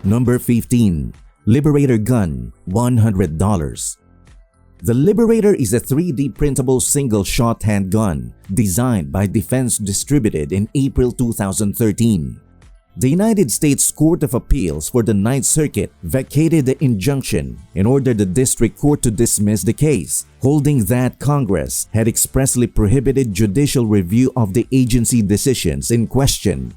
Number 15. Liberator Gun, $100. The Liberator is a 3D printable single-shot handgun designed by Defense Distributed in April 2013. The United States Court of Appeals for the Ninth Circuit vacated the injunction and ordered the district court to dismiss the case, holding that Congress had expressly prohibited judicial review of the agency decisions in question.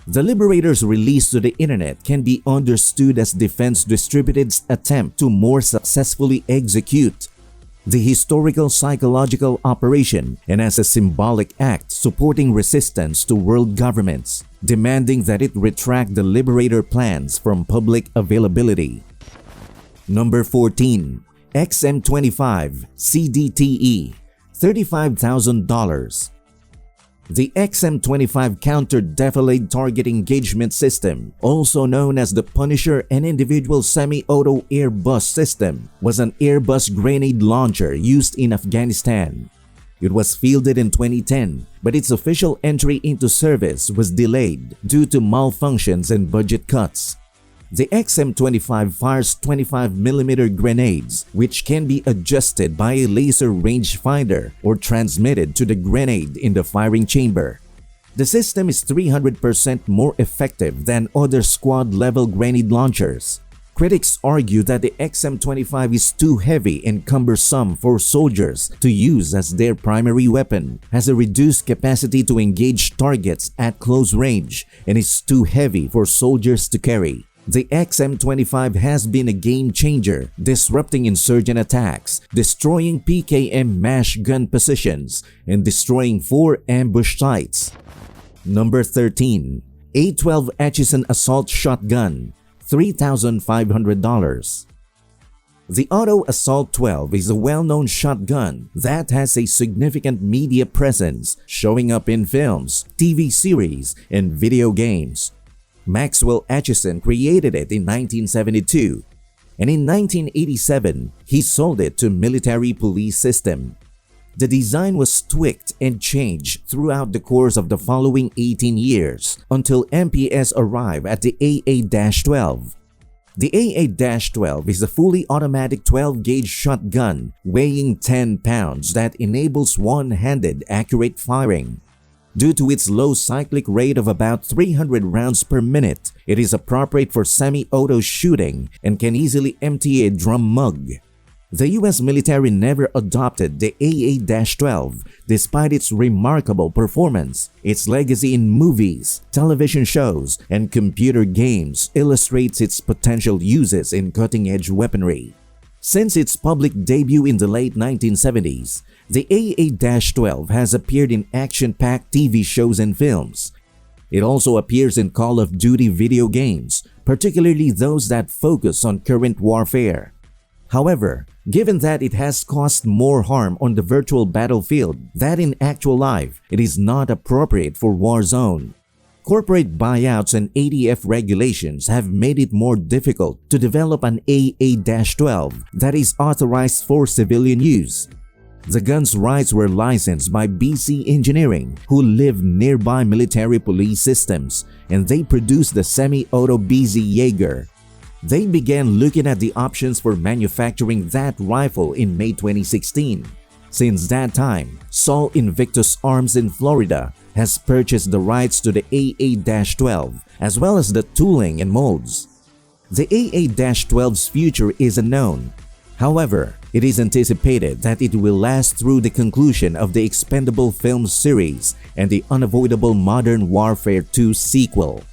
The Liberator's release to the internet can be understood as Defense Distributed's attempt to more successfully execute the historical psychological operation and as a symbolic act supporting resistance to world governments, demanding that it retract the Liberator plans from public availability. Number 14. XM25 CDTE, $35,000. The XM25 Counter-Defilade Target Engagement System, also known as the Punisher and Individual Semi-Auto Air Bust System, was an airbus grenade launcher used in Afghanistan. It was fielded in 2010, but its official entry into service was delayed due to malfunctions and budget cuts. The XM25 fires 25mm grenades, which can be adjusted by a laser rangefinder or transmitted to the grenade in the firing chamber. The system is 300% more effective than other squad-level grenade launchers. Critics argue that the XM25 is too heavy and cumbersome for soldiers to use as their primary weapon, has a reduced capacity to engage targets at close range, and is too heavy for soldiers to carry. The XM25 has been a game changer, disrupting insurgent attacks, destroying PKM MASH gun positions, and destroying 4 ambush sites. Number 13. A12 Atchison Assault Shotgun, $3,500. The Auto Assault 12 is a well-known shotgun that has a significant media presence, showing up in films, TV series, and video games. Maxwell Atchison created it in 1972, and in 1987, he sold it to Military Police System. The design was tweaked and changed throughout the course of the following 18 years until MPS arrived at the AA-12. The AA-12 is a fully automatic 12-gauge shotgun weighing 10 pounds that enables one-handed accurate firing. Due to its low cyclic rate of about 300 rounds per minute, it is appropriate for semi-auto shooting and can easily empty a drum mug. The US military never adopted the AA-12 despite its remarkable performance. Its legacy in movies, television shows, and computer games illustrates its potential uses in cutting-edge weaponry. Since its public debut in the late 1970s, the AA-12 has appeared in action-packed TV shows and films. It also appears in Call of Duty video games, particularly those that focus on current warfare. However, given that it has caused more harm on the virtual battlefield than in actual life, it is not appropriate for Warzone. Corporate buyouts and ADF regulations have made it more difficult to develop an AA-12 that is authorized for civilian use. The gun's rights were licensed by BC Engineering, who live nearby military police systems, and they produced the semi-auto BZ Jaeger. They began looking at the options for manufacturing that rifle in May 2016. Since that time, Sol Invictus Arms in Florida has purchased the rights to the AA-12 as well as the tooling and molds. The AA-12's future is unknown. However, it is anticipated that it will last through the conclusion of the Expendable Films series and the unavoidable Modern Warfare 2 sequel.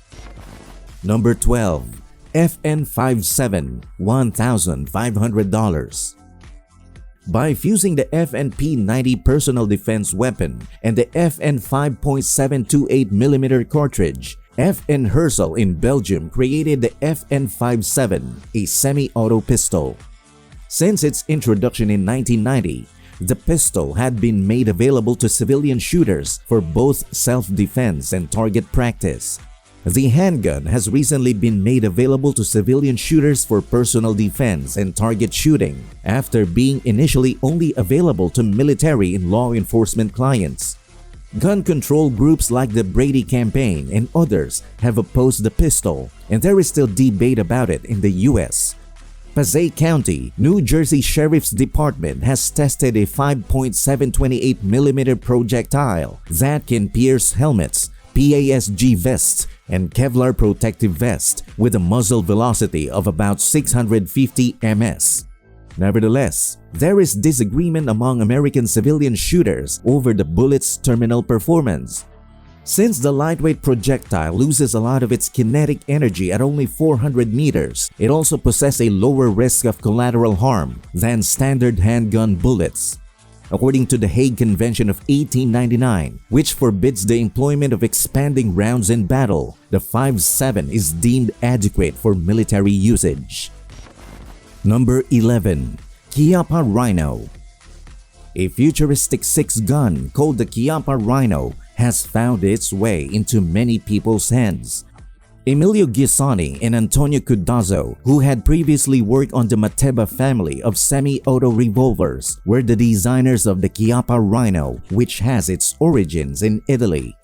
Number 12. FN57, $1,500. By fusing the FN-P90 personal defense weapon and the FN 5.728mm cartridge, FN Hersel in Belgium created the FN57, a semi-auto pistol. Since its introduction in 1990, the pistol had been made available to civilian shooters for both self-defense and target practice. The handgun has recently been made available to civilian shooters for personal defense and target shooting, after being initially only available to military and law enforcement clients. Gun control groups like the Brady Campaign and others have opposed the pistol, and there is still debate about it in the US. Passaic County, New Jersey Sheriff's Department has tested a 5.728mm projectile that can pierce helmets, PASG vests, and Kevlar protective vest with a muzzle velocity of about 650 ms. Nevertheless, there is disagreement among American civilian shooters over the bullet's terminal performance. Since the lightweight projectile loses a lot of its kinetic energy at only 400 meters, it also possesses a lower risk of collateral harm than standard handgun bullets. According to the Hague Convention of 1899, which forbids the employment of expanding rounds in battle, the 5.7 is deemed adequate for military usage. Number 11. Chiappa Rhino. A futuristic 6-gun called the Chiappa Rhino has found its way into many people's hands. Emilio Gisani and Antonio Cudazzo, who had previously worked on the Mateba family of semi-auto revolvers, were the designers of the Chiappa Rhino, which has its origins in Italy.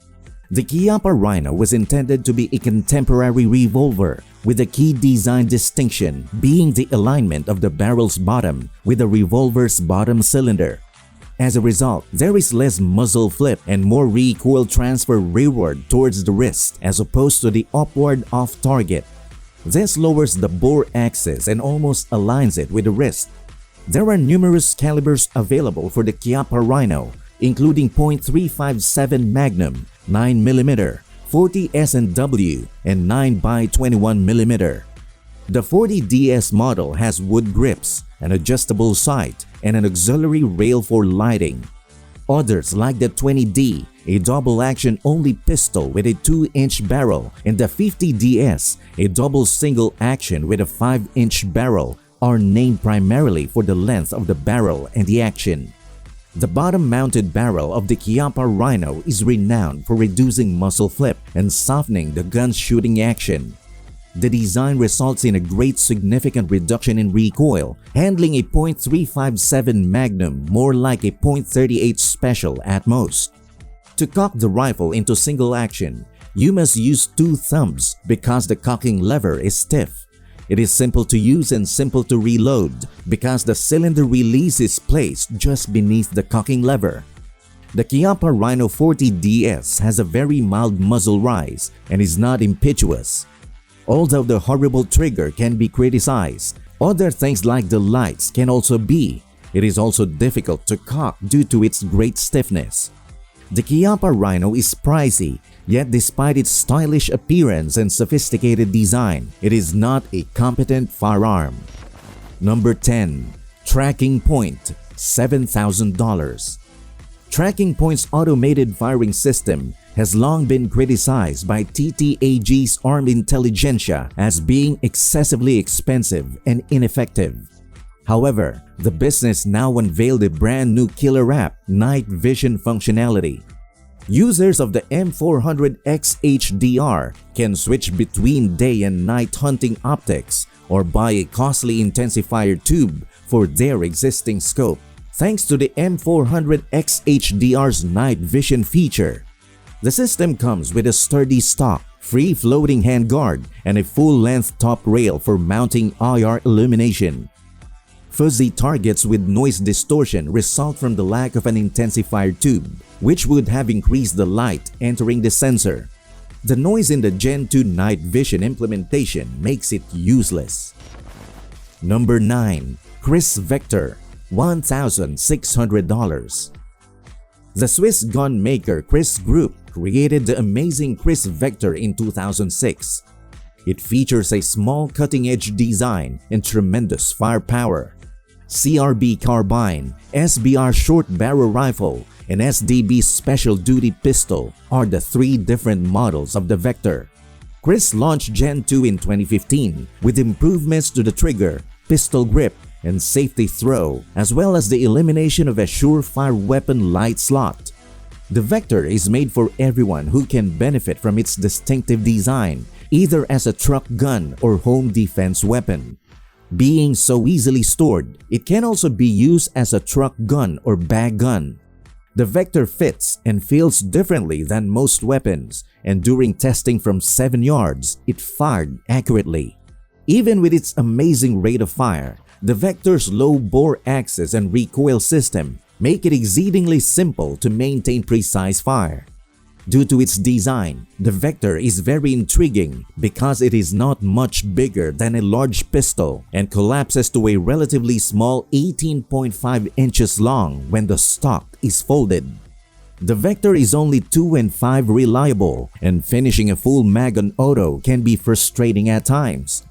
The Chiappa Rhino was intended to be a contemporary revolver, with a key design distinction being the alignment of the barrel's bottom with the revolver's bottom cylinder. As a result, there is less muzzle flip and more recoil transfer rearward towards the wrist as opposed to the upward off target. This lowers the bore axis and almost aligns it with the wrist. There are numerous calibers available for the Chiappa Rhino, including .357 Magnum, 9mm, 40 S&W, and 9x21mm. The 40DS model has wood grips, an adjustable sight, and an auxiliary rail for lighting. Others like the 20D, a double-action only pistol with a 2-inch barrel, and the 50DS, a double single-action with a 5-inch barrel, are named primarily for the length of the barrel and the action. The bottom-mounted barrel of the Chiappa Rhino is renowned for reducing muzzle flip and softening the gun's shooting action. The design results in a great significant reduction in recoil, handling a .357 Magnum more like a .38 Special at most. To cock the rifle into single action, you must use 2 thumbs because the cocking lever is stiff. It is simple to use and simple to reload because the cylinder release is placed just beneath the cocking lever. The Chiappa Rhino 40DS has a very mild muzzle rise and is not impetuous. Although the horrible trigger can be criticized, other things like the lights can also be. It is also difficult to cock due to its great stiffness. The Chiappa Rhino is pricey, yet despite its stylish appearance and sophisticated design, it is not a competent firearm. Number 10. Tracking Point, $7,000. Tracking Point's automated firing system has long been criticized by TTAG's Armed Intelligentsia as being excessively expensive and ineffective. However, the business now unveiled a brand new killer app, night vision functionality. Users of the M400X HDR can switch between day and night hunting optics or buy a costly intensifier tube for their existing scope. Thanks to the M400X HDR's night vision feature, the system comes with a sturdy stock, free-floating handguard, and a full-length top rail for mounting IR illumination. Fuzzy targets with noise distortion result from the lack of an intensifier tube, which would have increased the light entering the sensor. The noise in the Gen 2 night vision implementation makes it useless. Number 9. Chris Vector, $1,600. The Swiss gun maker Chris Group created the amazing Chris Vector in 2006. It features a small cutting-edge design and tremendous firepower. CRB carbine, SBR short barrel rifle, and SDB special duty pistol are the 3 different models of the Vector. Chris launched Gen 2 in 2015 with improvements to the trigger, pistol grip, and safety throw, as well as the elimination of a surefire weapon light slot. The Vector is made for everyone who can benefit from its distinctive design, either as a truck gun or home defense weapon. Being so easily stored, it can also be used as a truck gun or bag gun. The Vector fits and feels differently than most weapons, and during testing from 7 yards, it fired accurately. Even with its amazing rate of fire, the Vector's low-bore axis and recoil system make it exceedingly simple to maintain precise fire. Due to its design, the Vector is very intriguing because it is not much bigger than a large pistol and collapses to a relatively small 18.5 inches long when the stock is folded. The Vector is only 2 and 5 reliable, and finishing a full mag on auto can be frustrating at times.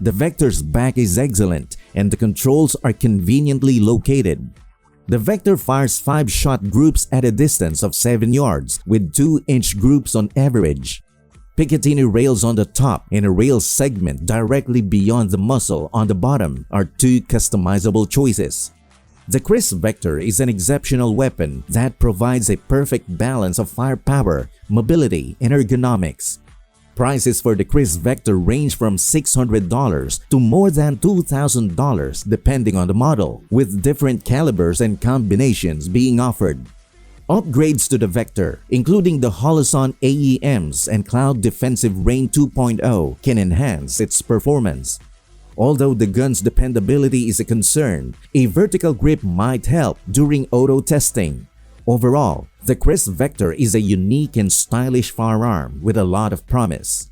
The Vector's back is excellent and the controls are conveniently located. The Vector fires 5-shot groups at a distance of 7 yards with 2-inch groups on average. Picatinny rails on the top and a rail segment directly beyond the muzzle on the bottom are 2 customizable choices. The Chris Vector is an exceptional weapon that provides a perfect balance of firepower, mobility, and ergonomics. Prices for the Chris Vector range from $600 to more than $2,000 depending on the model, with different calibers and combinations being offered. Upgrades to the Vector, including the Holosun AEMs and Cloud Defensive Rain 2.0, can enhance its performance. Although the gun's dependability is a concern, a vertical grip might help during auto testing. Overall, the Chris Vector is a unique and stylish firearm with a lot of promise.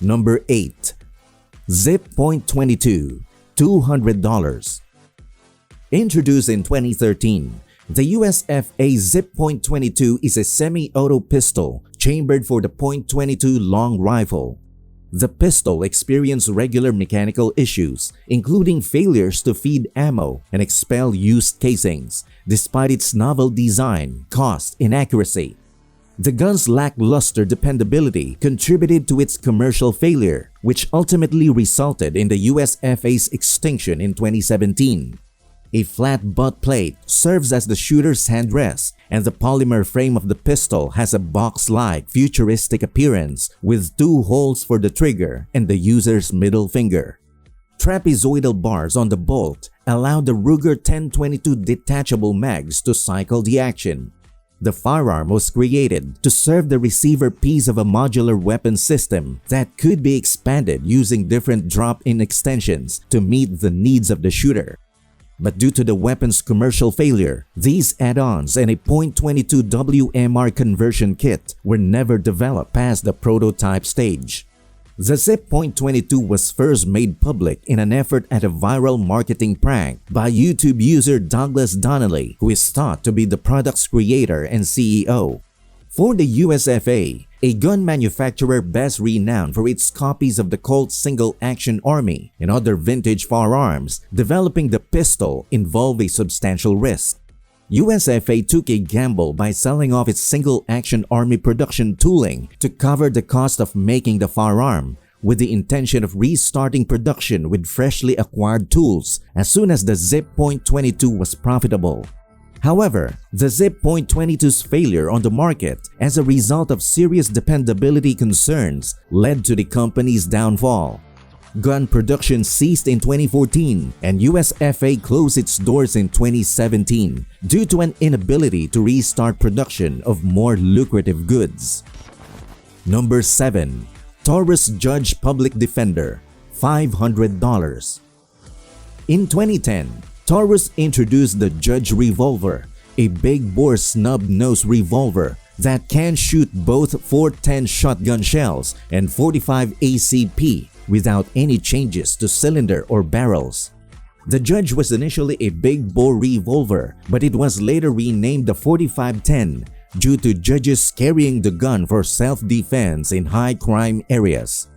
Number 8. Zip .22, $200. Introduced in 2013, the USFA Zip .22 is a semi-auto pistol chambered for the .22 long rifle. The pistol experienced regular mechanical issues, including failures to feed ammo and expel used casings, despite its novel design, cost, and accuracy. The gun's lackluster dependability contributed to its commercial failure, which ultimately resulted in the USFA's extinction in 2017. A flat butt plate serves as the shooter's handrest, and the polymer frame of the pistol has a box-like futuristic appearance with 2 holes for the trigger and the user's middle finger. Trapezoidal bars on the bolt allow the Ruger 1022 detachable mags to cycle the action. The firearm was created to serve the receiver piece of a modular weapon system that could be expanded using different drop-in extensions to meet the needs of the shooter. But due to the weapon's commercial failure, these add-ons and a .22 WMR conversion kit were never developed past the prototype stage. The Zip .22 was first made public in an effort at a viral marketing prank by YouTube user Douglas Donnelly, who is thought to be the product's creator and CEO. For the USFA, a gun manufacturer best renowned for its copies of the Colt single-action army and other vintage firearms, developing the pistol involved a substantial risk. USFA took a gamble by selling off its single-action army production tooling to cover the cost of making the firearm, with the intention of restarting production with freshly acquired tools as soon as the Zip .22 was profitable. However, the Zip .22's failure on the market as a result of serious dependability concerns led to the company's downfall. Gun production ceased in 2014 and USFA closed its doors in 2017 due to an inability to restart production of more lucrative goods. Number 7. Taurus Judge Public Defender, $500. In 2010, Taurus introduced the Judge Revolver, a big-bore snub-nose revolver that can shoot both .410 shotgun shells and .45 ACP without any changes to cylinder or barrels. The Judge was initially a big-bore revolver, but it was later renamed the .4510 due to judges carrying the gun for self-defense in high-crime areas.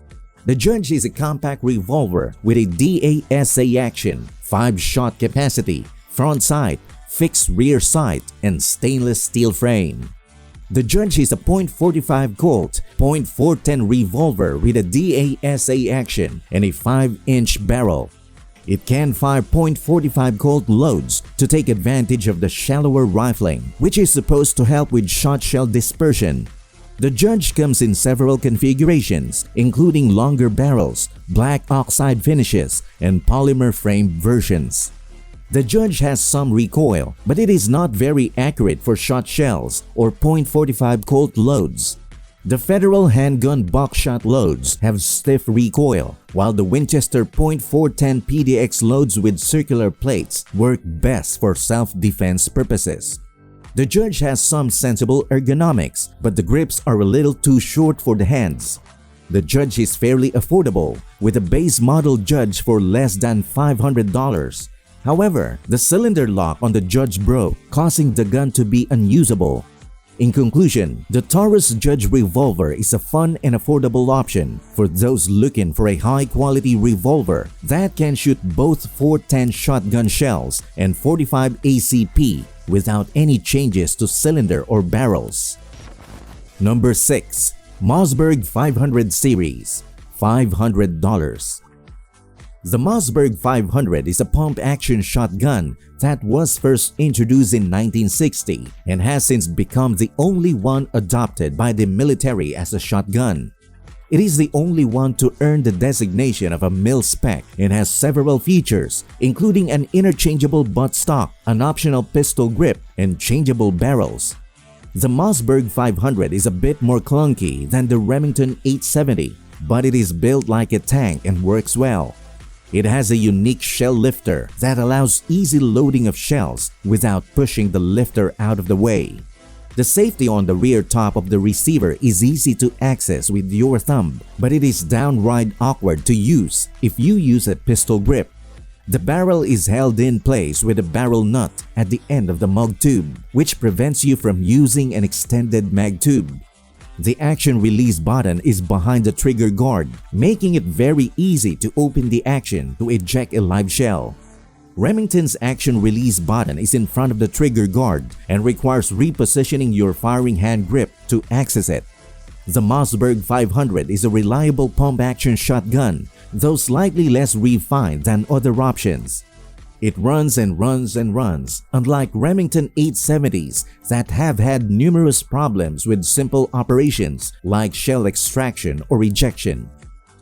The Judge is a compact revolver with a DASA action, 5-shot capacity, front sight, fixed rear sight, and stainless steel frame. The Judge is a .45 Colt, .410 revolver with a DASA action and a 5-inch barrel. It can fire .45 Colt loads to take advantage of the shallower rifling, which is supposed to help with shot shell dispersion. The Judge comes in several configurations, including longer barrels, black oxide finishes, and polymer frame versions. The Judge has some recoil, but it is not very accurate for shot shells or .45 Colt loads. The Federal handgun buckshot loads have stiff recoil, while the Winchester .410 PDX loads with circular plates work best for self-defense purposes. The Judge has some sensible ergonomics, but the grips are a little too short for the hands. The Judge is fairly affordable, with a base model Judge for less than $500. However, the cylinder lock on the Judge broke, causing the gun to be unusable. In conclusion, the Taurus Judge revolver is a fun and affordable option for those looking for a high-quality revolver that can shoot both .410 shotgun shells and .45 ACP without any changes to cylinder or barrels. Number 6. Mossberg 500 Series, $500. The Mossberg 500 is a pump-action shotgun that was first introduced in 1960 and has since become the only one adopted by the military as a shotgun. It is the only one to earn the designation of a mil-spec and has several features, including an interchangeable buttstock, an optional pistol grip, and changeable barrels. The Mossberg 500 is a bit more clunky than the Remington 870, but it is built like a tank and works well. It has a unique shell lifter that allows easy loading of shells without pushing the lifter out of the way. The safety on the rear top of the receiver is easy to access with your thumb, but it is downright awkward to use if you use a pistol grip. The barrel is held in place with a barrel nut at the end of the mag tube, which prevents you from using an extended mag tube. The action release button is behind the trigger guard, making it very easy to open the action to eject a live shell. Remington's action release button is in front of the trigger guard and requires repositioning your firing hand grip to access it. The Mossberg 500 is a reliable pump-action shotgun, though slightly less refined than other options. It runs and runs and runs, unlike Remington 870s that have had numerous problems with simple operations like shell extraction or ejection.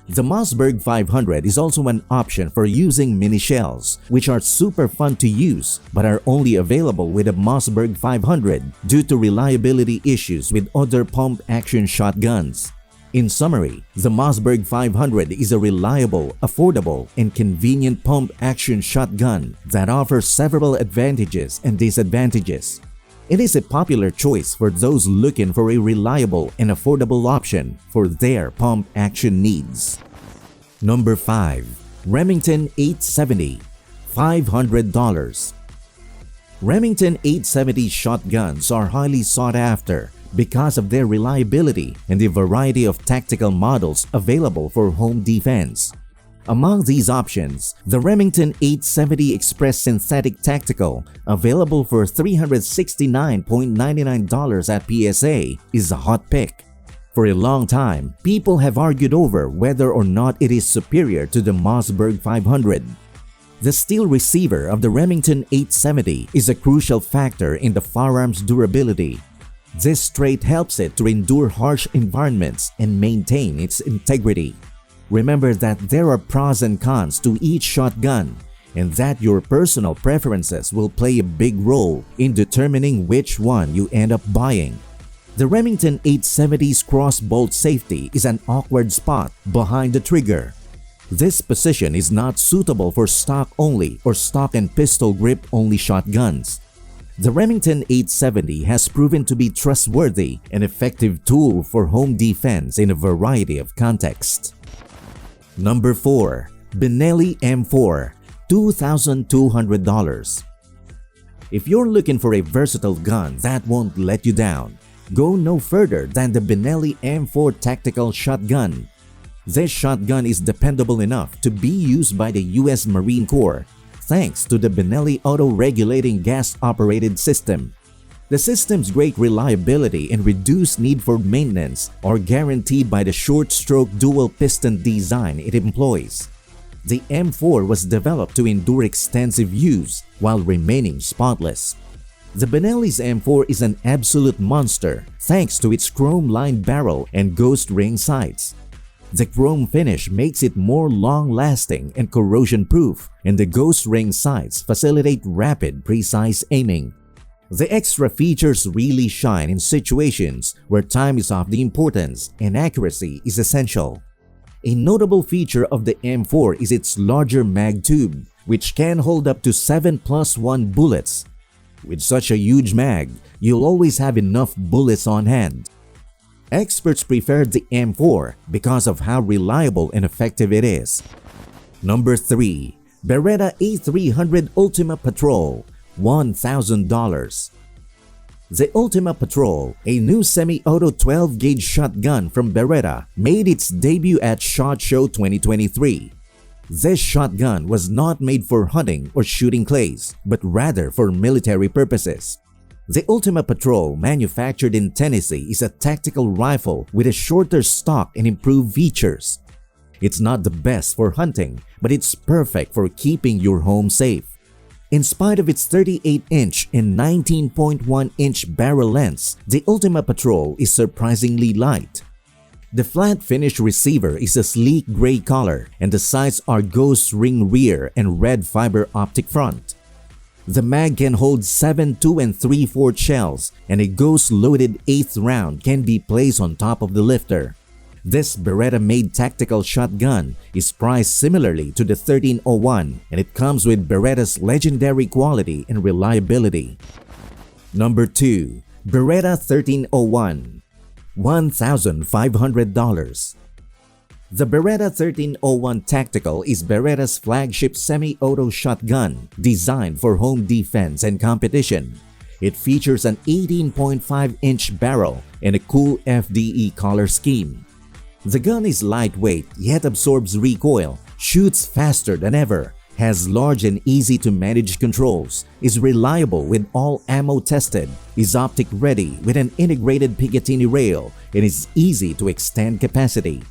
The Mossberg 500 is also an option for using mini shells, which are super fun to use but are only available with a Mossberg 500 due to reliability issues with other pump-action shotguns. In summary, the Mossberg 500 is a reliable, affordable, and convenient pump-action shotgun that offers several advantages and disadvantages. It is a popular choice for those looking for a reliable and affordable option for their pump-action needs. Number 5. Remington 870, $500. Remington 870 shotguns are highly sought after because of their reliability and the variety of tactical models available for home defense. Among these options, the Remington 870 Express Synthetic Tactical, available for $369.99 at PSA, is a hot pick. For a long time, people have argued over whether or not it is superior to the Mossberg 500. The steel receiver of the Remington 870 is a crucial factor in the firearm's durability. This trait helps it to endure harsh environments and maintain its integrity. Remember that there are pros and cons to each shotgun, and that your personal preferences will play a big role in determining which one you end up buying. The Remington 870's cross-bolt safety is an awkward spot behind the trigger. This position is not suitable for stock-only or stock and pistol grip-only shotguns. The Remington 870 has proven to be trustworthy and effective tool for home defense in a variety of contexts. Number 4. Benelli M4, $2,200. If you're looking for a versatile gun that won't let you down, go no further than the Benelli M4 Tactical Shotgun. This shotgun is dependable enough to be used by the U.S. Marine Corps thanks to the Benelli auto-regulating gas-operated system. The system's great reliability and reduced need for maintenance are guaranteed by the short-stroke dual-piston design it employs. The M4 was developed to endure extensive use while remaining spotless. The Benelli's M4 is an absolute monster thanks to its chrome-lined barrel and ghost ring sights. The chrome finish makes it more long-lasting and corrosion-proof, and the ghost ring sights facilitate rapid, precise aiming. The extra features really shine in situations where time is of the importance and accuracy is essential. A notable feature of the M4 is its larger mag tube, which can hold up to 7+1 bullets. With such a huge mag, you'll always have enough bullets on hand. Experts prefer the M4 because of how reliable and effective it is. Number 3. Beretta A300 Ultima Patrol, $1,000. The Ultima Patrol, a new semi-auto 12-gauge shotgun from Beretta, made its debut at SHOT Show 2023. This shotgun was not made for hunting or shooting clays, but rather for military purposes. The Ultima Patrol, manufactured in Tennessee, is a tactical rifle with a shorter stock and improved features. It's not the best for hunting, but it's perfect for keeping your home safe. In spite of its 38-inch and 19.1-inch barrel lengths, the Ultima Patrol is surprisingly light. The flat finish receiver is a sleek gray color, and the sights are ghost ring rear and red fiber optic front. The mag can hold 7 2 3/4 shells, and a ghost-loaded 8th round can be placed on top of the lifter. This Beretta-made tactical shotgun is priced similarly to the 1301, and it comes with Beretta's legendary quality and reliability. Number 2. Beretta 1301, $1,500. The Beretta 1301 Tactical is Beretta's flagship semi-auto shotgun designed for home defense and competition. It features an 18.5-inch barrel and a cool FDE color scheme. The gun is lightweight yet absorbs recoil, shoots faster than ever, has large and easy-to-manage controls, is reliable with all ammo tested, is optic-ready with an integrated Picatinny rail, and is easy to extend capacity.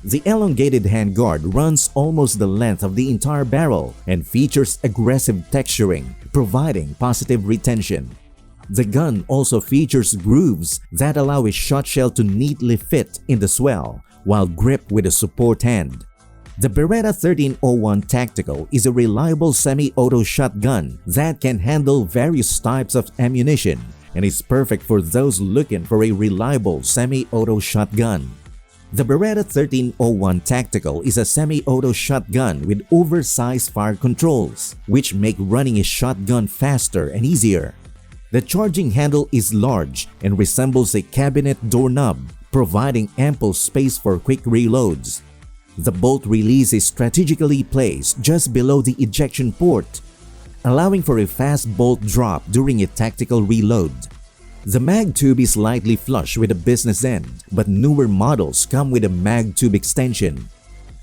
The elongated handguard runs almost the length of the entire barrel and features aggressive texturing, providing positive retention. The gun also features grooves that allow a shot shell to neatly fit in the swell while gripped with a support hand. The Beretta 1301 Tactical is a reliable semi-auto shotgun that can handle various types of ammunition and is perfect for those looking for a reliable semi-auto shotgun. The Beretta 1301 Tactical is a semi-auto shotgun with oversized fire controls, which make running a shotgun faster and easier. The charging handle is large and resembles a cabinet doorknob, providing ample space for quick reloads. The bolt release is strategically placed just below the ejection port, allowing for a fast bolt drop during a tactical reload. The mag tube is slightly flush with a business end, but newer models come with a mag tube extension.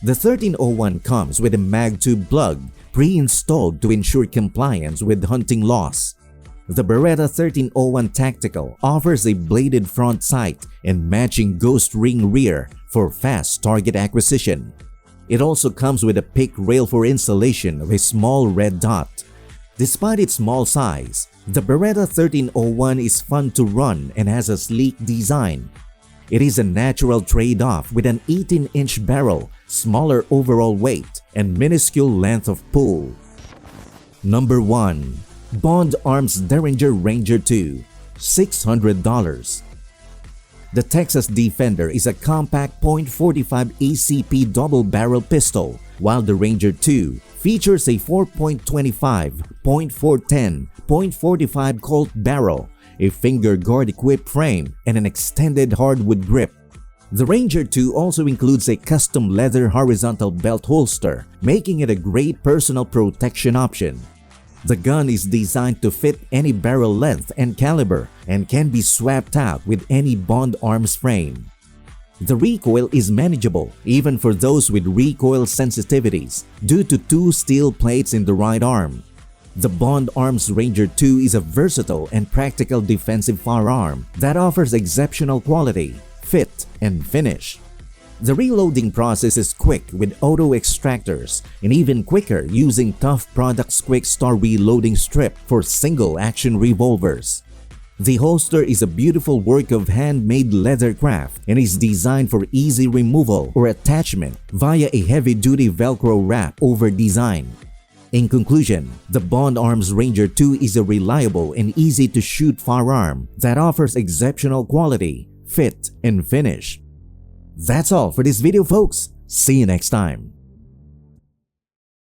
The 1301 comes with a mag tube plug pre-installed to ensure compliance with hunting laws. The Beretta 1301 Tactical offers a bladed front sight and matching ghost ring rear for fast target acquisition. It also comes with a pick rail for installation of a small red dot. Despite its small size, the Beretta 1301 is fun to run and has a sleek design. It is a natural trade-off with an 18-inch barrel, smaller overall weight, and minuscule length of pull. Number 1. Bond Arms Derringer Ranger 2, $600. The Texas Defender is a compact .45 ACP double-barrel pistol, while the Ranger 2 features a 4.25, .410, .45 Colt barrel, a finger guard-equipped frame, and an extended hardwood grip. The Ranger 2 also includes a custom leather horizontal belt holster, making it a great personal protection option. The gun is designed to fit any barrel length and caliber and can be swapped out with any Bond Arms frame. The recoil is manageable even for those with recoil sensitivities due to 2 steel plates in the right arm. The Bond Arms Ranger 2 is a versatile and practical defensive firearm that offers exceptional quality, fit, and finish. The reloading process is quick with auto extractors and even quicker using Tough Products Quick Start reloading strip for single-action revolvers. The holster is a beautiful work of handmade leather craft and is designed for easy removal or attachment via a heavy-duty Velcro wrap over design. In conclusion, the Bond Arms Ranger 2 is a reliable and easy-to-shoot firearm that offers exceptional quality, fit, and finish. That's all for this video, folks. See you next time.